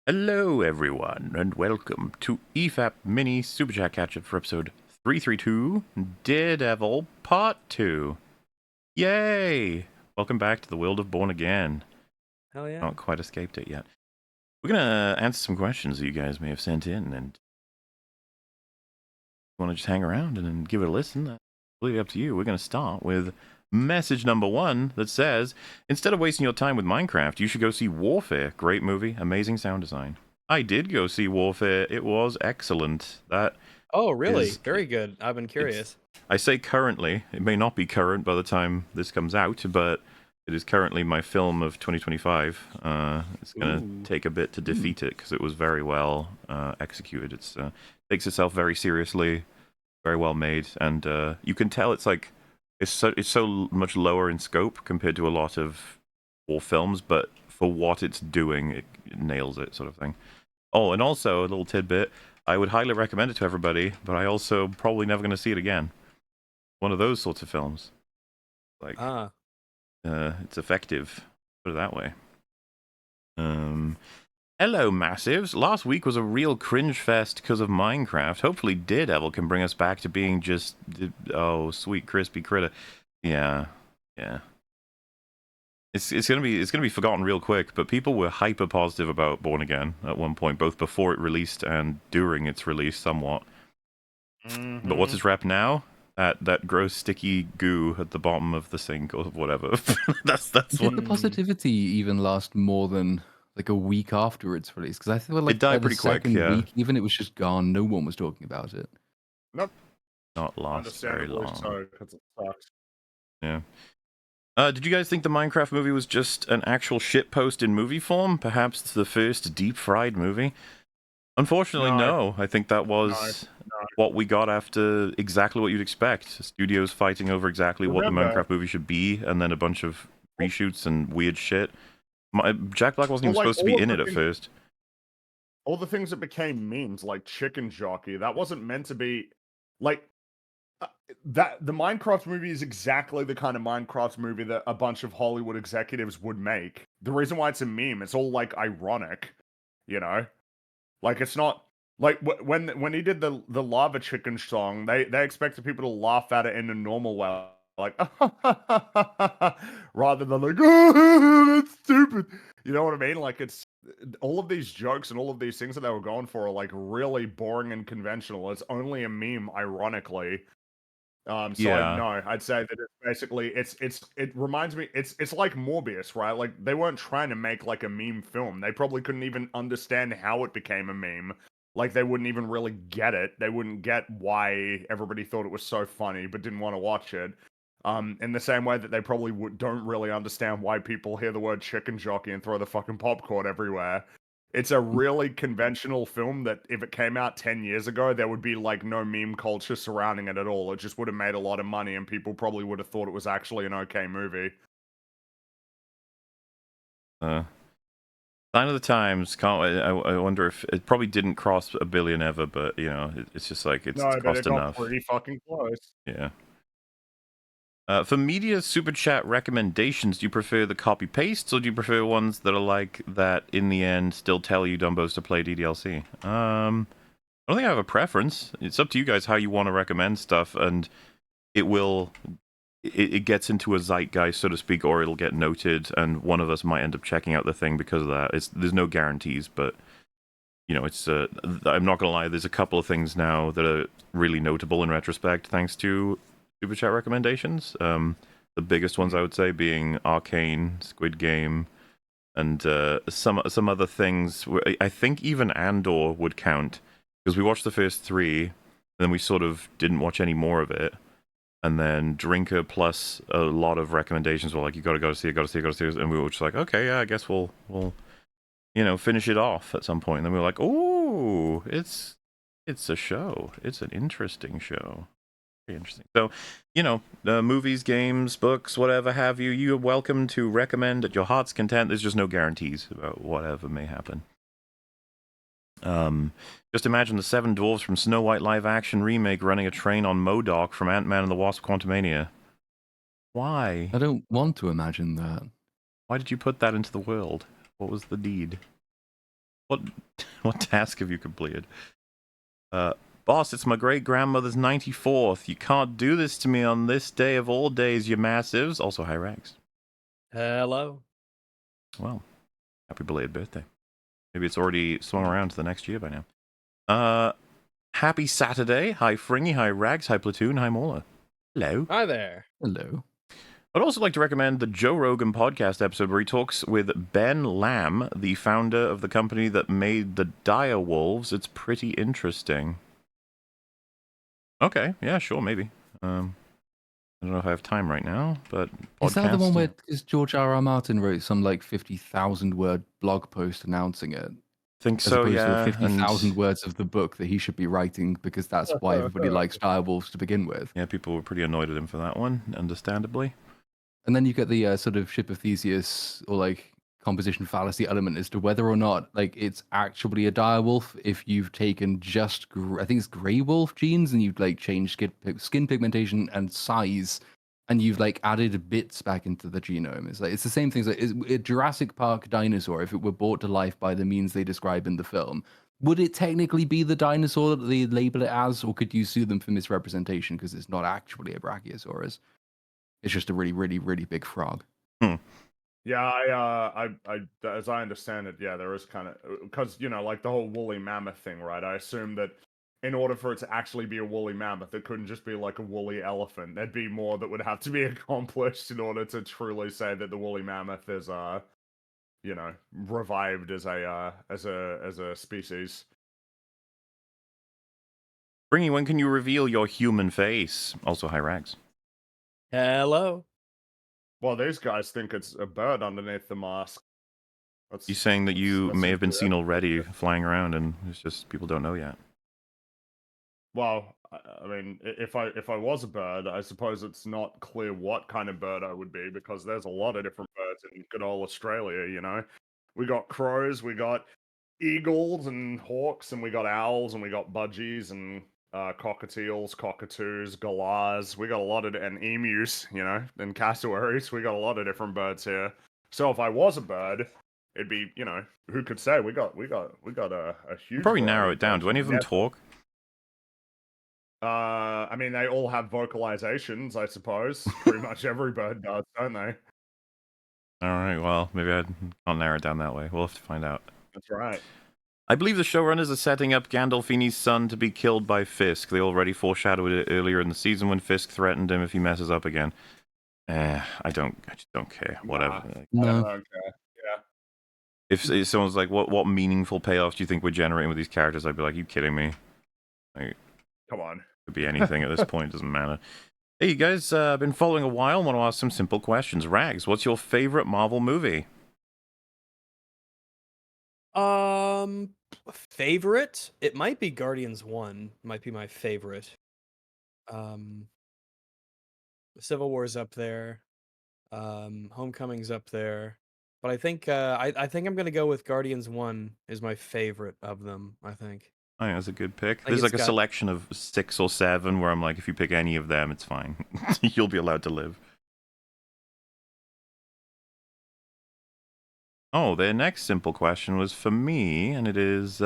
Hello, everyone, and welcome to EFAP Mini Superchat Catchup for episode 332, Daredevil Part 2. Yay! Welcome back to the world of Born Again. Hell yeah. Not quite escaped it yet. We're gonna answer some questions that you guys may have sent in, and if you want to just hang around and give it a listen, that's completely up to you. We're gonna start with message number 1 that says, instead of wasting your time with Minecraft, you should go see Warfare. Great movie, amazing sound design. I did go see Warfare. It was excellent. That Oh, really? is, Very good. I've been it's, curious. I say currently, it may not be current by the time this comes out, but it is currently my film of 2025. It's going to Ooh. take a bit to defeat it because it was very well executed. It takes itself very seriously, very well made, and you can tell it's like it's so much lower in scope compared to a lot of war films, but for what it's doing, it nails it, sort of thing. Oh, and also a little tidbit: I would highly recommend it to everybody, but I also probably never going to see it again. One of those sorts of films, like it's effective. Put it that way. Hello, Massives. Last week was a real cringe fest because of Minecraft. Hopefully, Daredevil can bring us back to being just sweet crispy critter. Yeah. It's gonna be forgotten real quick, but people were hyper positive about Born Again at one point, both before it released and during its release, somewhat. Mm-hmm. But what's its rep now? That gross sticky goo at the bottom of the sink or whatever. that's Did what the positivity even last more than like a week after its release? Because I feel like it died by the pretty quick. second Yeah, week, even it was just gone. No one was talking about it. Nope. not last very Understandably long. so, because it sucks. Yeah. Did you guys think the Minecraft movie was just an actual shitpost in movie form? Perhaps the first deep-fried movie? Unfortunately, no. I think that was what we got after exactly what you'd expect. Studios fighting over exactly what the Minecraft movie should be, and then a bunch of reshoots and weird shit. Jack Black wasn't even supposed to be in it at first. All the things that became memes, like Chicken Jockey, that wasn't meant to be like that. The Minecraft movie is exactly the kind of Minecraft movie that a bunch of Hollywood executives would make. The reason why it's a meme, it's all like ironic, you know. Like it's not like when he did the Lava Chicken song, they expected people to laugh at it in a normal way, like rather than like oh, that's stupid. You know what I mean? Like it's all of these jokes and all of these things that they were going for are like really boring and conventional. It's only a meme, ironically. Yeah. No, I'd say that it's basically it reminds me it's like Morbius, right? Like they weren't trying to make like a meme film. They probably couldn't even understand how it became a meme. Like they wouldn't even really get it. They wouldn't get why everybody thought it was so funny but didn't want to watch it. In the same way that they probably don't really understand why people hear the word chicken jockey and throw the fucking popcorn everywhere. It's a really conventional film that if it came out 10 years ago, there would be like no meme culture surrounding it at all. It just would have made a lot of money and people probably would have thought it was actually an okay movie. Sign of the times. I wonder if it probably didn't cross $1 billion ever, but you know, it's just like it's No, but cost it got enough. pretty fucking close. Yeah. For media super chat recommendations, do you prefer the copy pastes or do you prefer ones that are like that in the end still tell you Dumbos to play DDLC? I don't think I have a preference. It's up to you guys how you want to recommend stuff, and it gets into a zeitgeist, so to speak, or it'll get noted, and one of us might end up checking out the thing because of that. There's no guarantees, but you know, I'm not gonna lie. There's a couple of things now that are really notable in retrospect, thanks to super chat recommendations. The biggest ones I would say being Arcane, Squid Game, and some other things. I think even Andor would count because we watched the first 3, and then we sort of didn't watch any more of it. And then Drinker plus a lot of recommendations were like, you gotta see it, and we were just like, okay, yeah, I guess we'll finish it off at some point. And then we were like, oh, it's a show. It's an interesting show. Very interesting. So, movies, games, books, whatever have you, you're welcome to recommend at your heart's content. There's just no guarantees about whatever may happen. Just imagine the 7 dwarves from Snow White live action remake running a train on MODOK from Ant-Man and the Wasp: Quantumania. Why? I don't want to imagine that. Why did you put that into the world? What was the deed? What task have you completed? Boss, it's my great grandmother's 94th. You can't do this to me on this day of all days, you massives. Also, hi Rex. Hello. Well, happy belated birthday. Maybe it's already swung around to the next year by now. Happy Saturday. Hi Fringy, hi Rags, hi Platoon, hi Mola. Hello. Hi there. Hello. I'd also like to recommend the Joe Rogan podcast episode where he talks with Ben Lamb, the founder of the company that made the Dire Wolves. It's pretty interesting. Okay, yeah, sure, maybe. I don't know if I have time right now, but Is that the one podcast, where George R.R. Martin wrote some like 50,000 word blog post announcing it, think as so, opposed to the yeah. 50,000 And words of the book that he should be writing because that's why everybody likes Direwolves to begin with? yeah, people were pretty annoyed at him for that one, understandably. And then you get the sort of ship of Theseus or like composition fallacy element as to whether or not like it's actually a direwolf if you've taken just I think it's grey wolf genes and you've like changed skin pigmentation and size and you've like added bits back into the genome. It's like it's the same thing as like, a Jurassic Park dinosaur, if it were brought to life by the means they describe in the film, would it technically be the dinosaur that they label it as, or could you sue them for misrepresentation because it's not actually a Brachiosaurus? It's just a really, really, really big frog. Yeah, I, as I understand it, yeah, there is kind of because like the whole woolly mammoth thing, right? I assume that in order for it to actually be a woolly mammoth, it couldn't just be like a woolly elephant. There'd be more that would have to be accomplished in order to truly say that the woolly mammoth is, revived as a species. Bringy, when can you reveal your human face? Also, hi Rags. Hello. Well, these guys think it's a bird underneath the mask. He's saying that you that's may have been incorrect. seen already flying around, and it's just people don't know yet. Well, I mean, if I was a bird, I suppose it's not clear what kind of bird I would be because there's a lot of different birds in good old Australia. We got crows, we got eagles and hawks, and we got owls, and we got budgies and cockatiels, cockatoos, galahs. We got a lot of and emus, and cassowaries. We got a lot of different birds here. So if I was a bird, it'd be, who could say we got a huge. Probably narrow variety it of down. birds. Do any of them talk? I mean, they all have vocalizations, I suppose. Pretty much every bird does, don't they? All right, well, maybe I can't narrow it down that way. We'll have to find out. That's right. I believe the showrunners are setting up Gandolfini's son to be killed by Fisk. They already foreshadowed it earlier in the season when Fisk threatened him if he messes up again. I just don't care. Whatever. No. I don't care. Yeah. If someone's like, what meaningful payoffs do you think we're generating with these characters? I'd be like, you kidding me? Like, Come on. could be anything at this point. Doesn't matter. Hey, you guys, been following a while. Want to ask some simple questions. Rags, what's your favorite Marvel movie? Favorite? It might be Guardians 1. Might be my favorite. Civil War's up there. Homecoming's up there. But I think I think I'm gonna go with Guardians 1 is my favorite of them, I think. I think that's a good pick. think There's it's like a got- selection of 6 or 7 where I'm like, if you pick any of them, it's fine. You'll be allowed to live. Oh, their next simple question was for me, and it is,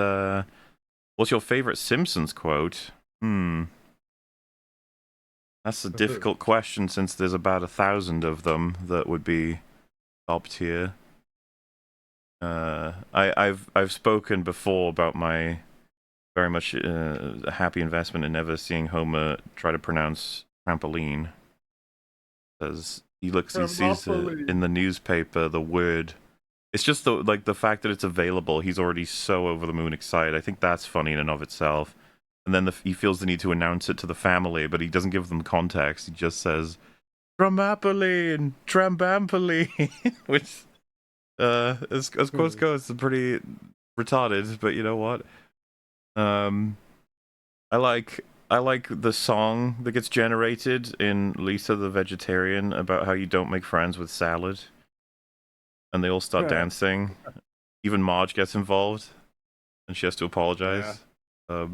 what's your favorite Simpsons quote? That's a difficult question since there's about 1,000 of them that would be top tier. I've spoken before about my very much happy investment in never seeing Homer try to pronounce trampoline, because he sees in the newspaper the word. It's just the fact that it's available. He's already so over the moon excited. I think that's funny in and of itself. And then he feels the need to announce it to the family, but he doesn't give them context. He just says, "Trampoline, trampoline," which, as quotes go, it's pretty retarded. But you know what? I like the song that gets generated in Lisa the Vegetarian about how you don't make friends with salad, and they all start dancing. Even Marge gets involved, and she has to apologize. Yeah.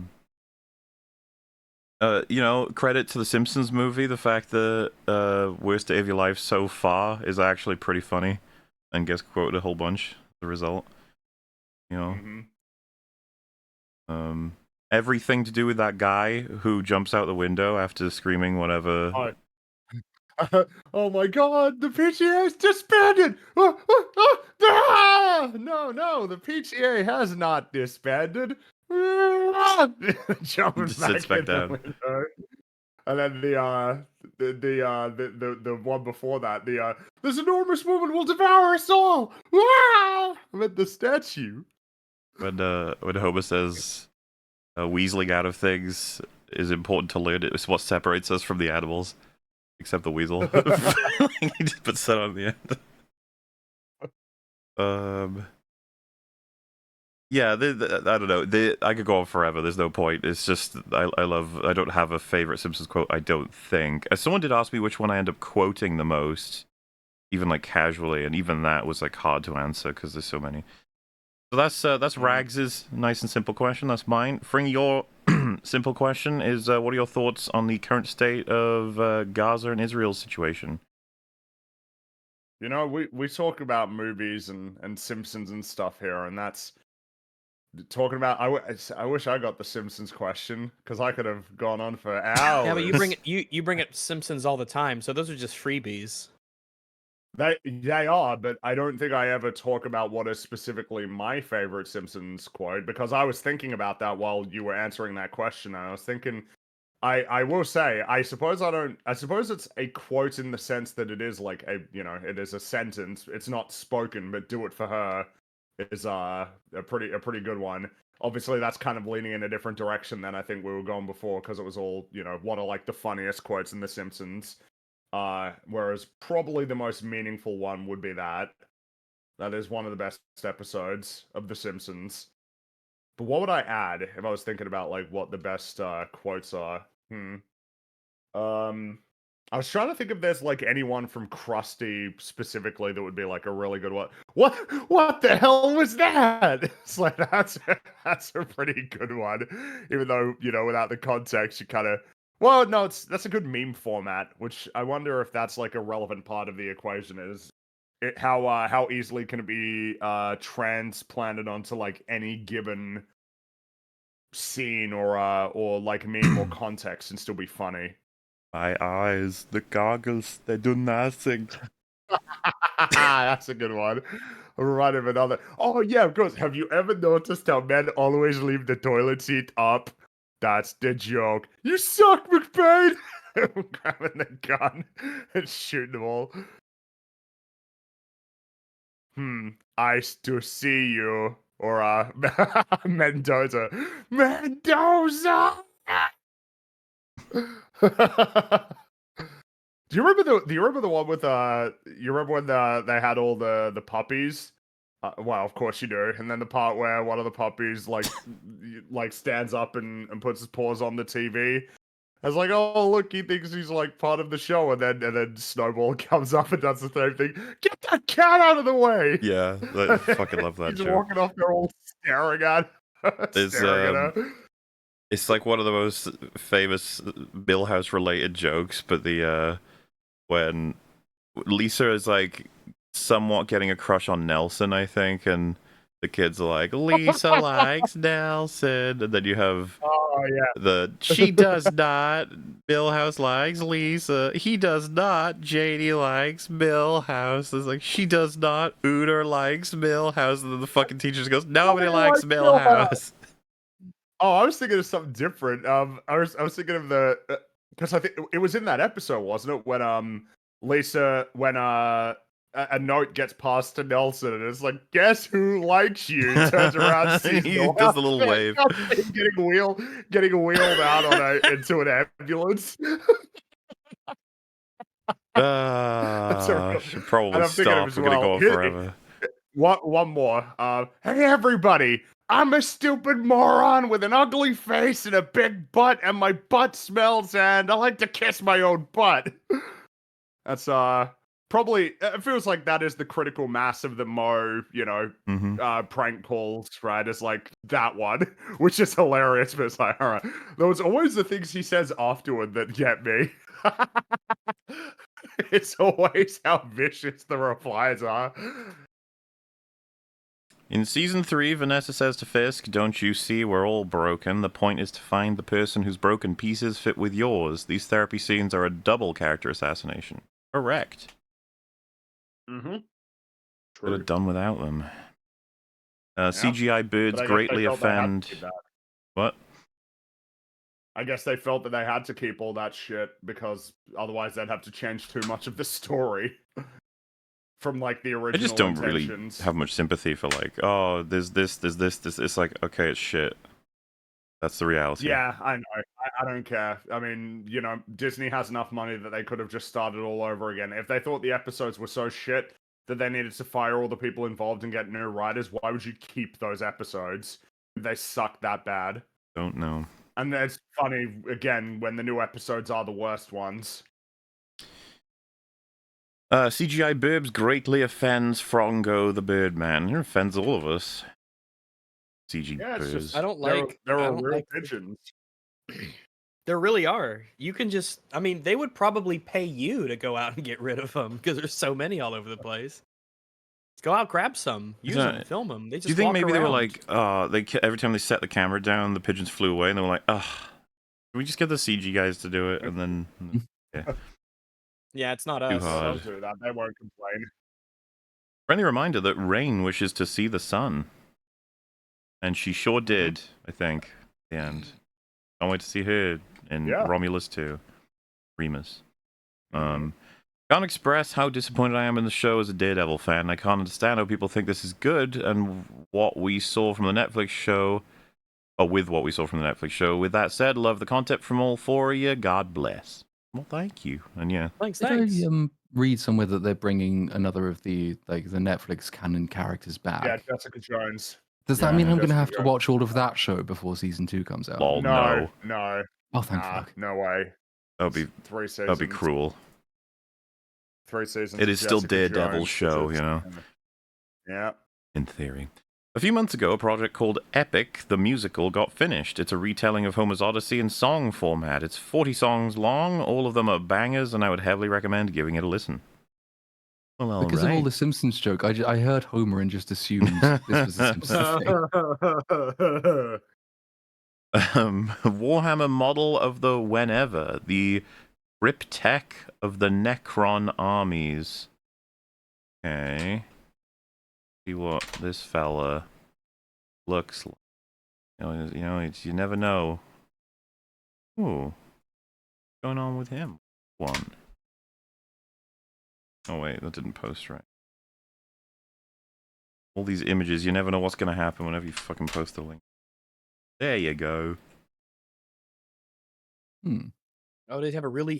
Credit to the Simpsons movie. The fact that Worst Day of Your Life so far is actually pretty funny and gets quoted a whole bunch as a result. Everything to do with that guy who jumps out the window after screaming whatever. Oh my god, the PGA is disbanded! No, the PGA has not disbanded. Jumping Just sits back in the down. window. And then the one before that, this enormous woman will devour us all! I meant the statue. When Homer says weaseling out of things is important to learn, it's what separates us from the animals. Except the weasel. He just puts that on the end. Yeah, I don't know. I could go on forever. There's no point. It's just I don't have a favorite Simpsons quote. I don't think. Someone did ask me which one I end up quoting the most, even like casually, and even that was like hard to answer because there's so many. So that's Rags's nice and simple question. That's mine. Fring, your simple question is: what are your thoughts on the current state of Gaza and Israel's situation? You know, we talk about movies and Simpsons and stuff here, and that's talking about. I wish I got the Simpsons question because I could have gone on for hours. Yeah, but you bring up Simpsons all the time, so those are just freebies. They are, but I don't think I ever talk about what is specifically my favorite Simpsons quote because I was thinking about that while you were answering that question. And I was thinking, I will say, I suppose it's a quote in the sense that it is like it is a sentence. It's not spoken, but "do it for her" is a pretty good one. Obviously, that's kind of leaning in a different direction than I think we were going before because it was all what are like the funniest quotes in The Simpsons. Whereas probably the most meaningful one would be that. That is one of the best episodes of The Simpsons. But what would I add if I was thinking about like what the best quotes are? I was trying to think if there's like anyone from Krusty specifically that would be like a really good one. What the hell was that? It's like that's a pretty good one. Even though, without the context you kind of well, no, that's a good meme format, which I wonder if that's like a relevant part of the equation is how easily can it be transplanted onto like any given scene or like meme or context and still be funny. My eyes, the goggles, they do nothing. That's a good one. I'm reminded of another. Oh yeah, of course. Have you ever noticed how men always leave the toilet seat up? That's the joke. You suck, McBain! Grabbing the gun and shooting them all. I still see you. Or Mendoza. Mendoza! Do you remember the one with you remember when they had all the puppies? Well, of course you do. And then the part where one of the puppies like stands up and puts his paws on the TV. I was like, oh look, he thinks he's like part of the show, and then Snowball comes up and does the same thing. Get that cat out of the way! Yeah, I fucking love that He's joke. walking off there all staring at her. It's like one of the most famous Millhouse related jokes, but when Lisa is like somewhat getting a crush on Nelson, I think, and the kids are like, Lisa likes Nelson, and then you have she does not, Millhouse likes Lisa, he does not, JD likes Millhouse, it's like, she does not, Uter likes Millhouse, and then the fucking teacher just goes, nobody likes Millhouse. Oh, I was thinking of something different. I was thinking of the because I think it was in that episode, wasn't it? When Lisa when a note gets passed to Nelson and it's like, guess who likes you? Turns around, sees He does the little wave. getting wheeled out into an ambulance. Should probably stop. We're gonna go on forever. One more. Hey everybody, I'm a stupid moron with an ugly face and a big butt, and my butt smells, and I like to kiss my own butt. That's probably it feels like that is the critical mass of the Mo, prank calls, right? It's like that one, which is hilarious, but it's like, all right. Those always the things he says afterward that get me. It's always how vicious the replies are. In season 3, Vanessa says to Fisk, "Don't you see we're all broken? The point is to find the person whose broken pieces fit with yours. These therapy scenes are a double character assassination." Correct. Mm-hmm. Could have done without them. Yeah. CGI birds But I guess they greatly felt they had to offend. keep that. What? I guess they felt that they had to keep all that shit because otherwise they'd have to change too much of the story from like the I original just don't intentions. really have much sympathy for like, oh, there's this. It's like, okay, it's shit. That's the reality. Yeah, I know. I don't care. I mean, you know, Disney has enough money that they could have just started all over again. If they thought the episodes were so shit that they needed to fire all the people involved and get new writers, why would you keep those episodes if they suck that bad? Don't know. And it's funny, again, when the new episodes are the worst ones. CGI Burbs greatly offends Frongo the Birdman. It offends all of us. CG Yeah, it's Burbs. just I don't there like. are I don't real like. pigeons. There really are. You can just. I mean, they would probably pay you to go out and get rid of them because there's so many all over the place. Go out, grab some, use that- them, film them. They just Do you think walk maybe around. they were like, every time they set the camera down, the pigeons flew away, and they were like, can we just get the CG guys to do it? And then, Yeah, it's not Too us. hard. They'll do that. They won't complain. friendly reminder that Rain wishes to see the sun. And she sure did, I think, at the end. Can't wait to see her in Yeah. Romulus 2. Remus. Can't express how disappointed I am in the show as a Daredevil fan. I can't understand how people think this is good, and what we saw from the Netflix show, or with what we saw from the Netflix show. With that said, love the content from all four of you. God bless. Well, thank you. And yeah, Thanks, Did thanks. I read somewhere that they're bringing another of the Netflix canon characters back? Yeah, Jessica Jones. Does that Yeah, mean I'm going to Jessica have to Jones. watch all of that show before season 2 comes out? lol, No, no. no, Oh, thank nah, fuck. no way. That'd be It's 3 seasons. that'd be cruel. 3 seasons. It of is still Jessica Daredevil's Jones, show, which is- you know. Yeah. In theory. A few months ago, a project called Epic, the musical, got finished. It's a retelling of Homer's Odyssey in song format. It's 40 songs long, all of them are bangers, and I would heavily recommend giving it a listen. Well, all Because of all right. the Simpsons joke, I heard Homer and just assumed this was a Simpsons thing. Warhammer model of the Whenever, the Cryptek of the Necron armies. Okay. See what this fella looks like. You never know. Ooh. What's going on with him? One. Oh wait, that didn't post right. All these images, you never know what's gonna happen whenever you fucking post a link. There you go. Oh, he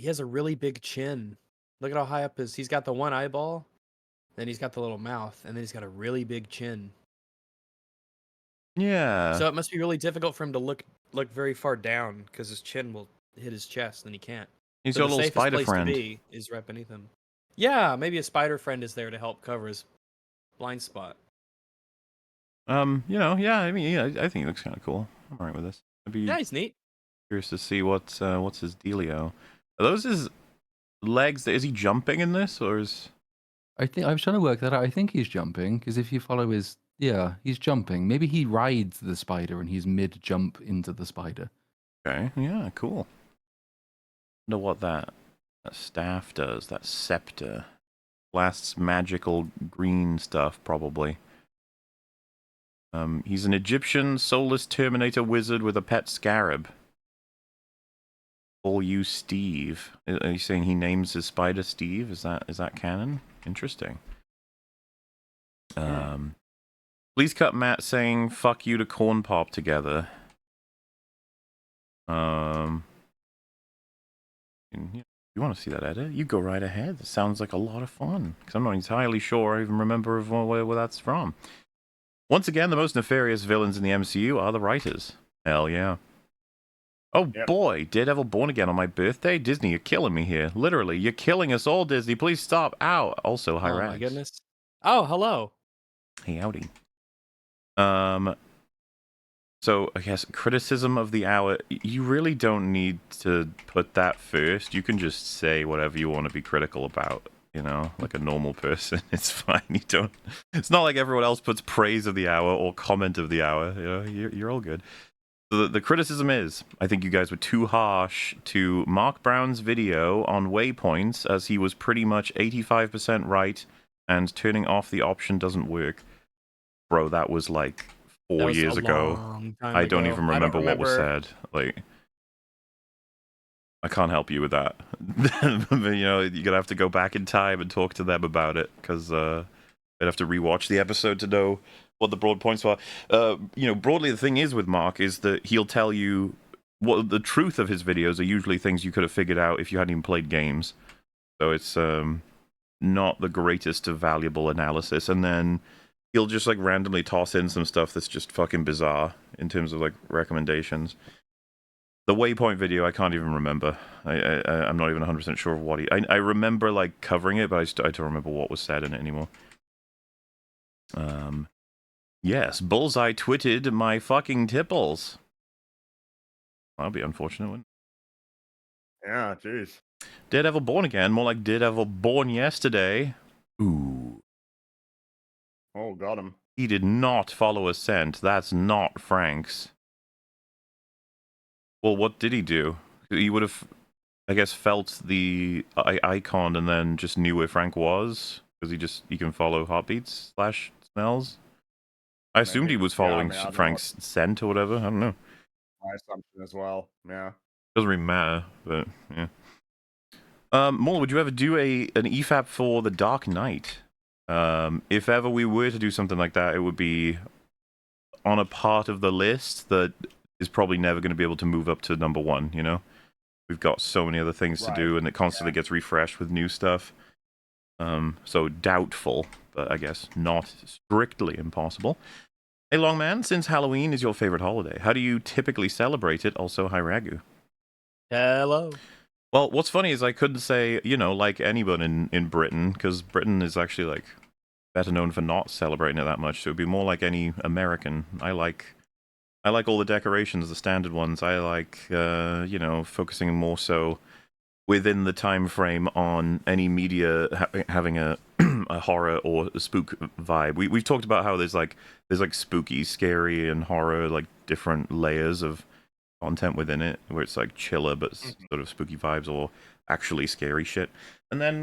has a really big chin. Look at how high up he's got the one eyeball, then he's got the little mouth, and then he's got a really big chin. Yeah. So it must be really difficult for him to look very far down because his chin will hit his chest and he can't. He's So got a the little safest spider place friend. to be is right beneath him. Yeah, maybe a spider friend is there to help cover his blind spot. Yeah, I mean, yeah, I think he looks kind of cool. I'm alright with this. I'd be Yeah, he's neat. curious to see what's his dealio. Are those his legs? Is he jumping in this, or is... I was trying to work that out. I think he's jumping, because if you follow his... Yeah, he's jumping. Maybe he rides the spider and he's mid-jump into the spider. Okay, yeah, cool. Wonder what that staff does, that scepter. Blasts magical green stuff, probably. He's an Egyptian soulless Terminator wizard with a pet scarab. Call you Steve. Are you saying he names his spider Steve? Is that canon? Interesting. Please cut Matt saying "fuck you" to Corn Pop together. You want to see that edit? You go right ahead. It sounds like a lot of fun. Because I'm not entirely sure I even remember where that's from. Once again, the most nefarious villains in the MCU are the writers. Hell yeah. Oh boy, Daredevil born again on my birthday? Disney, you're killing me here. Literally, you're killing us all, Disney. Please stop. Ow. Also, hi, Oh Rags. my goodness. Oh, hello. Hey, howdy. So, I guess, criticism of the hour. You really don't need to put that first. You can just say whatever you want to be critical about. you know, like a normal person. It's fine. You don't. It's not like everyone else puts praise of the hour or comment of the hour. You know, you're all good. So the criticism is, I think you guys were too harsh to Mark Brown's video on waypoints, as he was pretty much 85% right, and turning off the option doesn't work. Bro, that was like That 4 was years a ago. long time I don't ago. even I don't remember what was remember. said. Like, I can't help you with that. You know, you're gonna have to go back in time and talk to them about it, because I'd have to rewatch the episode to know what the broad points were. You know, broadly, the thing is with Mark is that he'll tell you what the truth of his videos are usually things you could have figured out if you hadn't even played games. So it's not the greatest of valuable analysis, and then he'll just like randomly toss in some stuff that's just fucking bizarre in terms of like recommendations. The waypoint video, I can't even remember. I'm not even 100% sure of what he... I remember, like, covering it, but I don't remember what was said in it anymore. Yes, Bullseye twitted my fucking tipples. That'll be unfortunate, wouldn't it? Yeah, jeez. Daredevil Born Again, more like Daredevil Born Yesterday. Ooh. Oh, got him. He did not follow a scent. That's not Frank's. Well, what did he do? He would have... I guess felt the icon and then just knew where Frank was, because he can follow heartbeats / smells. I assumed he Maybe. was Yeah, I following mean, I don't know. Frank's scent or whatever. I don't know. My assumption as well. Yeah. Doesn't really matter, but yeah. Maul, would you ever do an EFAP for The Dark Knight? If ever we were to do something like that, it would be on a part of the list that is probably never going to be able to move up to number 1, you know? We've got so many other things to do, and it constantly gets refreshed with new stuff. So doubtful, but I guess not strictly impossible. Hey, Longman, since Halloween is your favorite holiday, how do you typically celebrate it? Also, hi, Ragu. Hello. Well, what's funny is I couldn't say, you know, like anyone in Britain, because Britain is actually, like, better known for not celebrating it that much, so it'd be more like any American. I like all the decorations, the standard ones. I like, you know, focusing more so within the time frame on any media having a a horror or a spook vibe. We've talked about how there's like spooky, scary, and horror, like different layers of content within it, where it's like chiller but sort of spooky vibes or actually scary shit. And then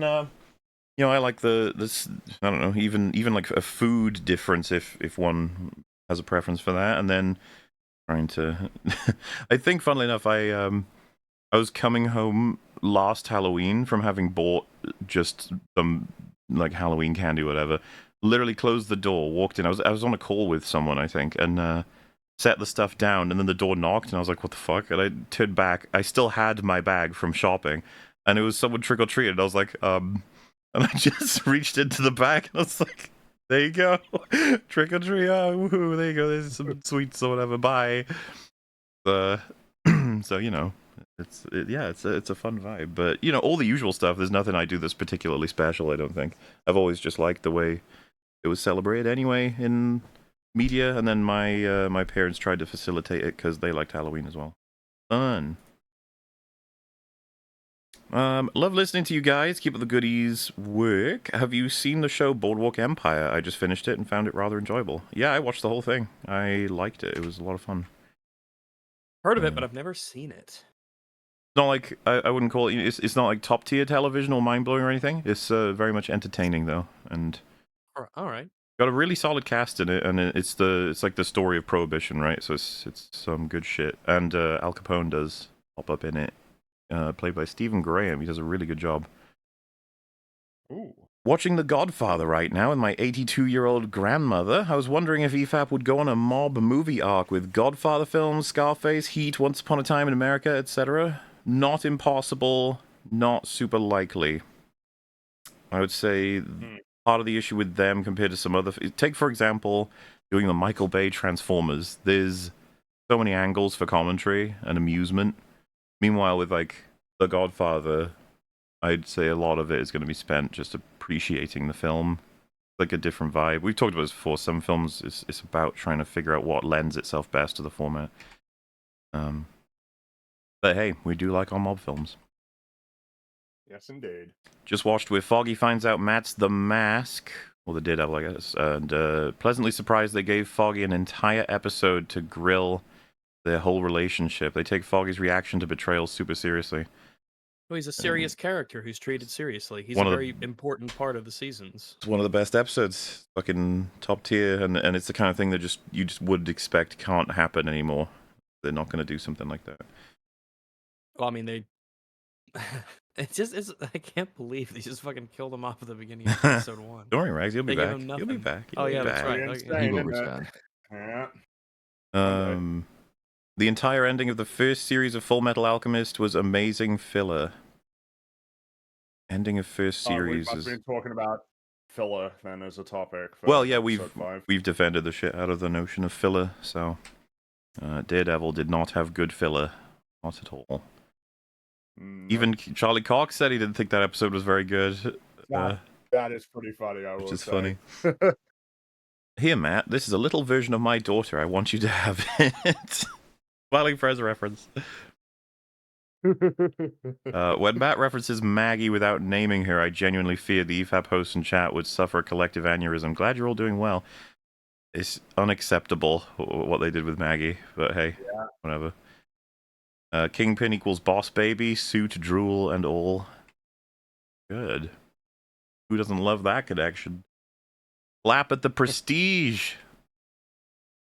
you know, I like this, I don't know, even like a food difference if one has a preference for that. And then trying to I think funnily enough I was coming home last Halloween from having bought just some like Halloween candy or whatever. Literally closed the door, walked in. I was on a call with someone, I think, and set the stuff down, and then the door knocked, and I was like, "What the fuck?" And I turned back. I still had my bag from shopping, and it was someone trick or treated. I was like, and I just reached into the bag, and I was like, "There you go, trick or treat! Oh, woohoo! There you go. There's some sweets or whatever. Bye." So you know. It's a fun vibe, but you know, all the usual stuff. There's nothing I do that's particularly special. I don't think. I've always just liked the way it was celebrated anyway in media, and then my parents tried to facilitate it because they liked Halloween as well. Fun. Love listening to you guys. Keep up the goodies work. Have you seen the show Boardwalk Empire? I just finished it and found it rather enjoyable. Yeah, I watched the whole thing. I liked it. It was a lot of fun. Heard of it, but I've never seen it. Not like I wouldn't call it. It's not like top tier television or mind blowing or anything. It's very much entertaining though, and All right. got a really solid cast in it. And it's like the story of Prohibition, right? So it's some good shit. And Al Capone does pop up in it, played by Stephen Graham. He does a really good job. Ooh. Watching The Godfather right now with my 82-year-old grandmother. I was wondering if EFAP would go on a mob movie arc with Godfather films, Scarface, Heat, Once Upon a Time in America, etc. Not impossible, not super likely. I would say part of the issue with them compared to some other... Take, for example, doing the Michael Bay Transformers. There's so many angles for commentary and amusement. Meanwhile, with, like, The Godfather, I'd say a lot of it is going to be spent just appreciating the film. Like a different vibe. We've talked about this before. Some films, it's about trying to figure out what lends itself best to the format. But hey, we do like our mob films. Yes, indeed. Just watched where Foggy finds out Matt's the Mask, or the Daredevil, I guess, and pleasantly surprised they gave Foggy an entire episode to grill their whole relationship. They take Foggy's reaction to betrayal super seriously. Well, he's a serious character who's treated seriously. He's One a of the- very important part of the seasons. It's one of the best episodes, fucking top tier, and it's the kind of thing that you just would expect can't happen anymore. They're not going to do something like that. Well, I mean, they. I can't believe they just fucking killed him off at the beginning of episode 1. Don't worry, Rags, you'll be They gave back. him You'll be nothing. back. Oh, You'll yeah, be that's back. right. Pretty Okay. He will insane, isn't it? return. Yeah. The entire ending of the first series of Full Metal Alchemist was amazing filler. Ending of first We series must is have been talking about filler then as a topic. For well, yeah, episode 5. we've defended the shit out of the notion of filler. So, Daredevil did not have good filler, not at all. Even Charlie Cox said he didn't think that episode was very good. That is pretty funny. I will Which is say. funny. Here, Matt, this is a little version of my daughter. I want you to have it. Smiling Prez reference. When Matt references Maggie without naming her, I genuinely fear the EFAP hosts and chat would suffer a collective aneurysm. Glad you're all doing well. It's unacceptable what they did with Maggie, but hey, whatever. Kingpin equals boss baby, suit, drool, and all. Good. Who doesn't love that connection? Clap at the prestige.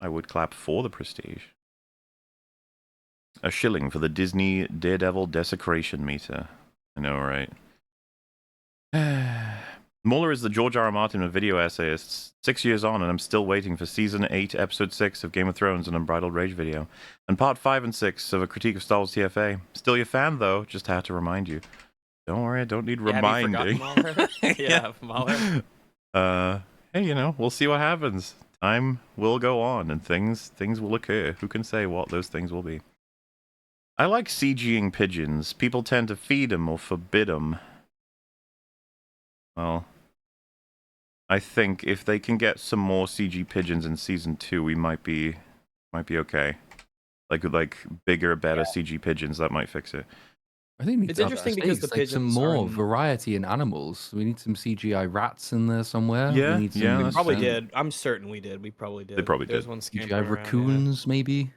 I would clap for the prestige. A shilling for the Disney Daredevil desecration meter. I know, right? Mueller is the George R. R. Martin of video essayists. 6 years on, and I'm still waiting for Season 8, Episode 6 of Game of Thrones, an Unbridled Rage video. And Part 5 and 6 of a critique of Star Wars TFA. Still your fan, though. Just had to remind you. Don't worry, I don't need reminding. Yeah, Mahler. Hey, you know, we'll see what happens. Time will go on, and things will occur. Who can say what those things will be? I like CGing pigeons. People tend to feed them or forbid them. Well, I think if they can get some more CG pigeons in season 2, we might be okay. Like bigger, better CG pigeons, that might fix it. I think we need It's to up interesting the because the stakes, like some pigeons are more in- variety in animals. We need some CGI rats in there somewhere. Yeah, we need some yeah, that's Probably fair. did. I'm certain we did. We probably did. probably There's did. one CGI scampering around, yeah. raccoons, maybe.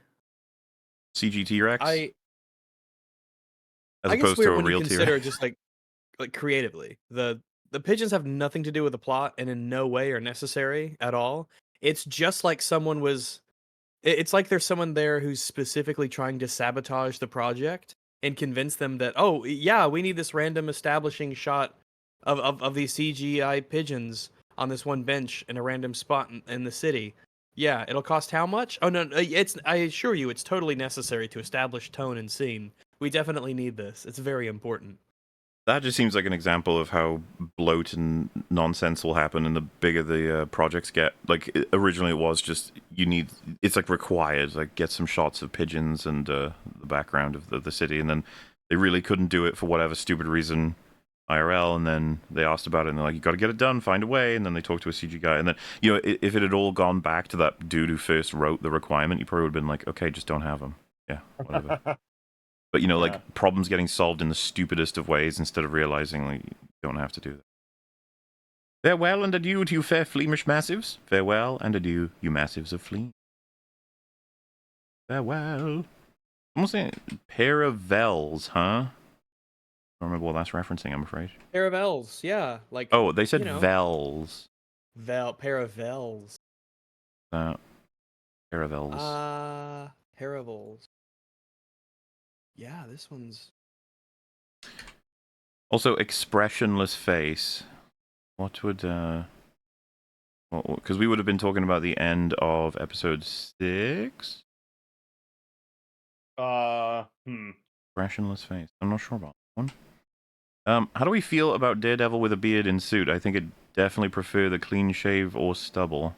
CG T-Rex? I as guess opposed weird to a when real you consider T-Rex. just like creatively. The pigeons have nothing to do with the plot and in no way are necessary at all. It's just like someone was it's like there's someone there who's specifically trying to sabotage the project and convince them that, oh yeah, we need this random establishing shot of these CGI pigeons on this one bench in a random spot in the city. Yeah, it'll cost how much? Oh no, I assure you it's totally necessary to establish tone and scene. We definitely need this. It's very important. That just seems like an example of how bloat and nonsense will happen, and the bigger the projects get. Like, originally it was just, it's like required, like get some shots of pigeons and the background of the city, and then they really couldn't do it for whatever stupid reason, IRL, and then they asked about it, and they're like, you gotta get it done, find a way, and then they talked to a CG guy, and then, you know, if it had all gone back to that dude who first wrote the requirement, you probably would have been like, okay, just don't have them. Yeah, whatever. But, you know, like, problems getting solved in the stupidest of ways instead of realizing, like, you don't have to do that. Farewell and adieu to you fair Fleamish massives. Farewell and adieu, you massives of Fleam. Farewell. Almost saying pair of Vels, huh? I don't remember what that's referencing, I'm afraid. Pair of L's, yeah. Like Oh, they said you know. Vels. Pair of Vels. Pair of Vels. Pair of L's. Yeah, this one's Also, expressionless face. What would, because we would have been talking about the end of episode 6? Expressionless face. I'm not sure about that one. How do we feel about Daredevil with a beard in suit? I think I'd definitely prefer the clean shave or stubble.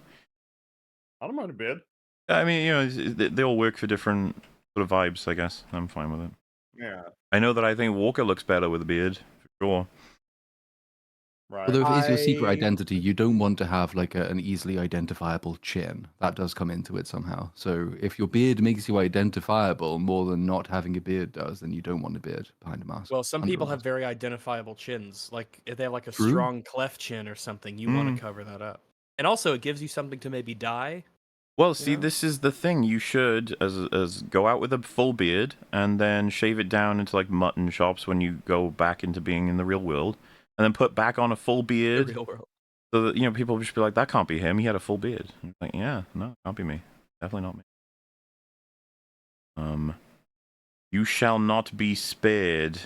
I don't mind a beard. I mean, you know, they all work for different sort of vibes, I guess. I'm fine with it. Yeah. I know that I think Walker looks better with a beard, for sure. right? Although if it is your secret I identity, you don't want to have like an easily identifiable chin. That does come into it somehow. So if your beard makes you identifiable more than not having a beard does, then you don't want a beard behind a mask. Well, some Under a people have mask. very identifiable chins. Like if they have like a True. strong cleft chin or something, you want Mm. to cover that up. And also, it gives you something to maybe dye. Well, You see, know? this is the thing. You should, as go out with a full beard and then shave it down into like mutton chops when you go back into being in the real world, and then put back on a full The beard, real world. so that people will just be like, "That can't be him. He had a full beard." And it's like, yeah, no, it can't be me. Definitely not me. You shall not be spared.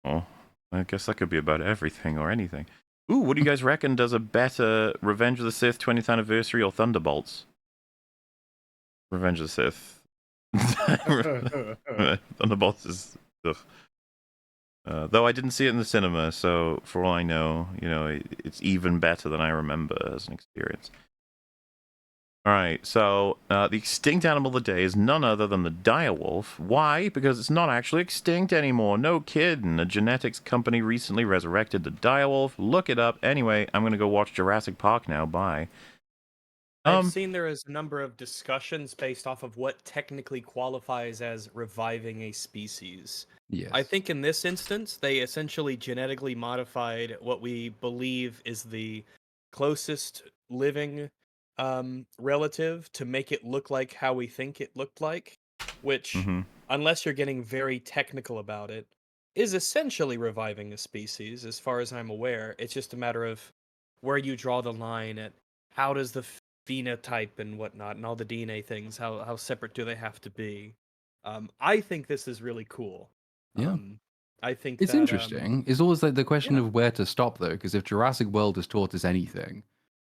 Oh, I guess that could be about everything or anything. Ooh, what do you guys reckon does a better Revenge of the Sith 20th anniversary or Thunderbolts? Revenge of the Sith. Thunderbolts is. Ugh. Though I didn't see it in the cinema, so for all I know, it's even better than I remember as an experience. Alright, so the extinct animal of the day is none other than the direwolf. Why? Because it's not actually extinct anymore. No kidding. A genetics company recently resurrected the direwolf. Look it up. Anyway, I'm gonna go watch Jurassic Park now. Bye. I've seen there is a number of discussions based off of what technically qualifies as reviving a species. Yes. I think in this instance, they essentially genetically modified what we believe is the closest living relative to make it look like how we think it looked like, which, Mm-hmm. unless you're getting very technical about it, is essentially reviving a species, as far as I'm aware. It's just a matter of where you draw the line at how does the phenotype and whatnot and all the DNA things, how separate do they have to be? I think this is really cool. Yeah. I think It's that interesting. It's always like the question yeah, of where to stop, though, because if Jurassic World has taught us anything,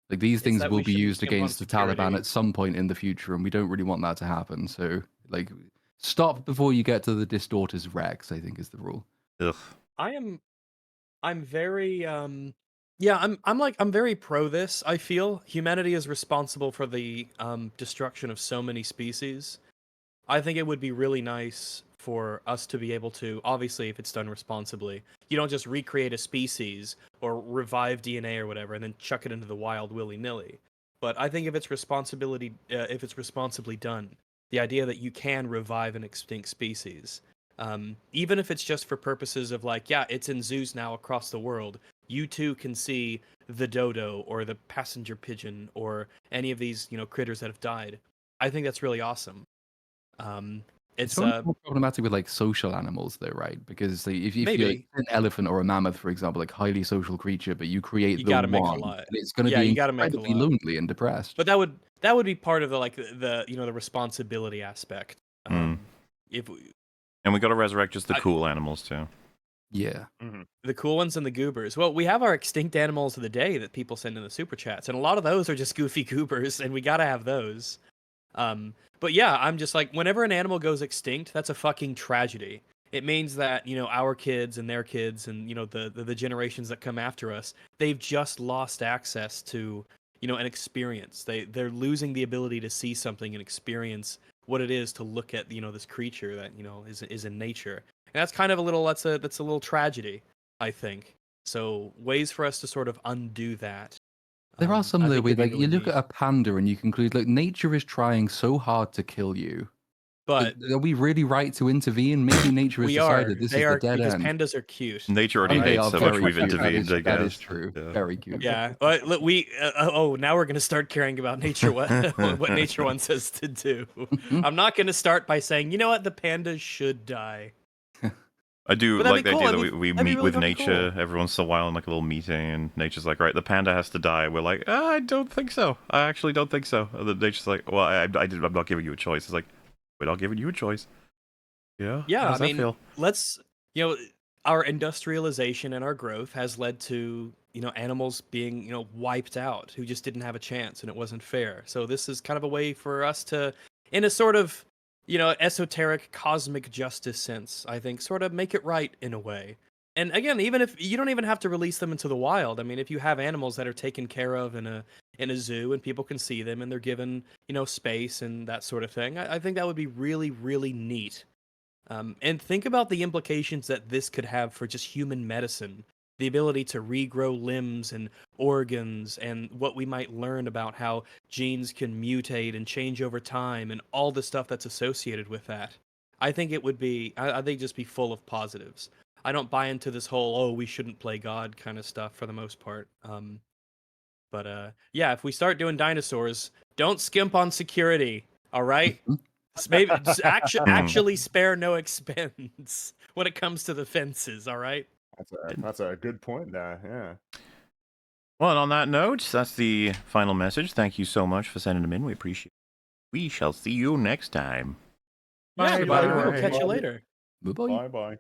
like these it's things that will we be shouldn't used skimp on against the Taliban security. at some point in the future, and we don't really want that to happen. So, like, stop before you get to the Distorters Rex, I think is the rule. Ugh. I'm very yeah, I'm very pro this. I feel humanity is responsible for the destruction of so many species. I think it would be really nice for us to be able to, obviously, if it's done responsibly, you don't just recreate a species or revive DNA or whatever and then chuck it into the wild willy nilly. But I think if it's responsibly done, the idea that you can revive an extinct species, even if it's just for purposes of like, yeah, it's in zoos now across the world, you too can see the dodo or the passenger pigeon or any of these, critters that have died. I think that's really awesome. It's It's probably more problematic with like social animals, though, right? Because like, if you're maybe an elephant or a mammoth, for example, like highly social creature, but you create you the got to make a one, lot. and it's going to Yeah, be you got to make a incredibly lot. lonely and depressed. But that would be part of the responsibility aspect. Mm. If we, And we got to resurrect just the I- cool animals too. Yeah. the cool ones and the goobers. Well, we have our extinct animals of the day that people send in the super chats, and a lot of those are just goofy goobers, and we got to have those. But yeah, I'm just like, whenever an animal goes extinct, that's a fucking tragedy. It means that, our kids and their kids and, the generations that come after us, they've just lost access to, an experience. They're losing the ability to see something and experience what it is to look at, this creature that, is in nature. And that's kind of that's a little tragedy, I think. So ways for us to sort of undo that. There are some I though think where would be like you really look neat. at a panda and you conclude like nature is trying so hard to kill you. Like, But are we really right to intervene? Maybe nature has we are. decided this They is the are dead because end. pandas are cute. Nature I already mean, they hates are so much very we've cute. intervened, I That is guess. true. Yeah. Very cute. Yeah, but look, now we're gonna start caring about nature. What nature wants us to do. I'm not gonna start by saying, you know what, the pandas should die. I do But like that'd the be cool. idea that That'd we be meet really with fucking nature cool. every once in a while in like a little meeting, and nature's like, right, the panda has to die. We're like, I don't think so. I actually don't think so. And the nature's like, well, I'm not giving you a choice. It's like, we're not giving you a choice. Yeah, Yeah, how I does that mean, feel? let's our industrialization and our growth has led to animals being wiped out who just didn't have a chance and it wasn't fair. So this is kind of a way for us to, in a sort of esoteric cosmic justice sense, I think, sort of make it right in a way. And again, even if you don't even have to release them into the wild, I mean, if you have animals that are taken care of in a zoo and people can see them and they're given space and that sort of thing, I think that would be really really neat. And think about the implications that this could have for just human medicine. the ability to regrow limbs and organs, and what we might learn about how genes can mutate and change over time, and all the stuff that's associated with that. I think it would be, I think just be full of positives. I don't buy into this whole, oh, we shouldn't play God kind of stuff for the most part. But yeah, if we start doing dinosaurs, don't skimp on security. All right, maybe just actually spare no expense when it comes to the fences. All right. That's a good point there. Yeah. Well, and on that note, that's the final message. Thank you so much for sending them in. We appreciate it. We shall see you next time. Yeah, everybody. bye. We'll catch you later. Bye-bye. Bye.